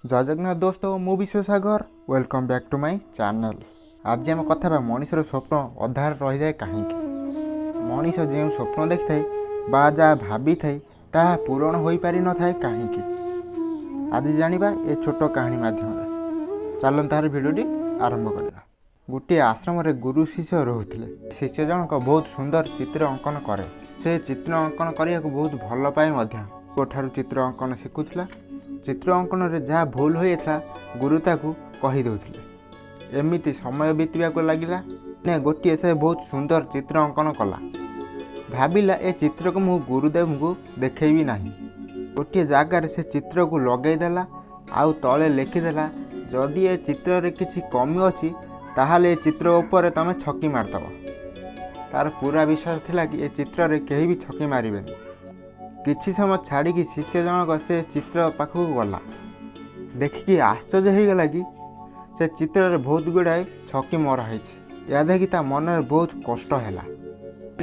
जय जगन्नाथ दोस्तों मु Vishwasagar welcome back to my channel. आज आम कथा मनीषर स्वप्न अधार रही जाए कहीं मनीष जो स्वप्न देखि थाए बा जहाँ भाभी थाए ताहा पूरण हो पारि न थाए कहीं। आज जानिबा ए छोट कहानी माध्यम चलन तार भिडियोटी आरंभ करवा। गोटे आश्रम रे गुरु शिष्य रोते। शिष्य जनक बहुत सुंदर चित्र अंकन करे। से चित्र अंकन करने को बहुत भल पाए चित्र अंकन शिखुला। चित्र अंकन में जहाँ भूल होता गुरु ताकू कही दौले। एमती समय बीतवाक लगला ने गोटे से बहुत सुंदर चित्र अंकन कला। भाविला ए चित्र को मु गुरुदेव को देखी ना। गोटे जगार से चित्र को लगेदेला आउ तले लिखिदेला जदि ए चित्र रे किसी कमी अच्छी ताहले ए चित्र उपर तमें छकी मारदब। तार पूरा विश्वास थिला कि ए चित्र रे केही भी छकी मारिबेनी। किछि समय छाड़ी शिष्य जनक से चित्र पाखक गला। देखिकी आश्चर्य हो गला कि से चित्र रे बहुत गुड़ाए छकी मराई। या देखी ता मन में बहुत कष्ट है।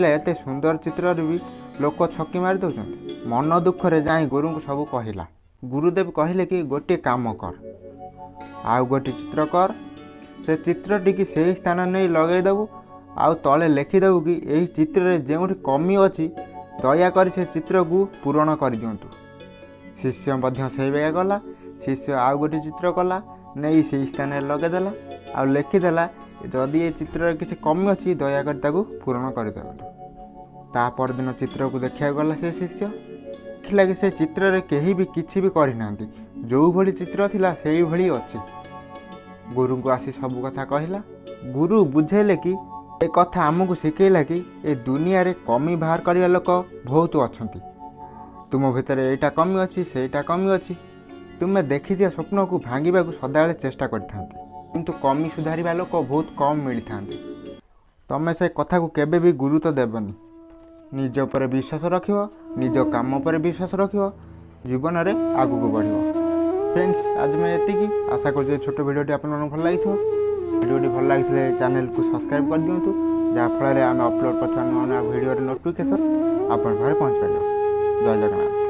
एते सुंदर चित्र भी लोक छकी मारी दौरान। मन दुख रे जाई गुरु को सब कहला। गुरुदेव कहले कि गोटे काम कर आउ गोटे चित्र कर। से चित्रटी की सही स्थान नहीं लगेदेबू आउ तले लिखिदेबू कि यही चित्र रे जोठी कमी अच्छी दयाकर से चित्र को पूरण कर दिंतु। शिष्य मध्य से बेगा गला। शिष्य आउ गोटे चित्र कला नहीं से स्थान लगेदेला आ लिखिदेला जदि ये चित्र किसी कमी अच्छी दयाकर ताकू पूरण कर दिंतु। ता परदिन चित्र को देखा गला से शिष्य देखला कि से चित्र रे केही भी किछि भी करना जो भली चित्र थिला सेही भली अच्छी। गुरु को आसी सब कथा कहला। गुरु बुझेले कि ए कथा आमको शिखेला कि ए दुनिया रे कमी बाहर करने लोक बहुत अच्छा। तुम भितर एटा कमी अच्छी सेटा कमी अच्छी। तुम्हें देखी दिया स्वप्न को भांगा सदाबले चेष्टा किंतु कमी सुधारिबा लोक बहुत कम मिली था। तमें से कथा को केबे भी गुरुत्व देवनी। निज पर विश्वास रख निज काम पर विश्वास रख जीवन में आगू बढ़। फ्रेंड्स आज मैं ये आशा कर छोट भिडियोटी आप भल लगी। भिडियोटी भल लगी चैनल को सब्सक्राइब कर दिंतु जहाँफल आम अपलोड कर नुआ नुआ भिडियो नोटिफिकेशन आप पहुँच पार। जय जगन्नाथ।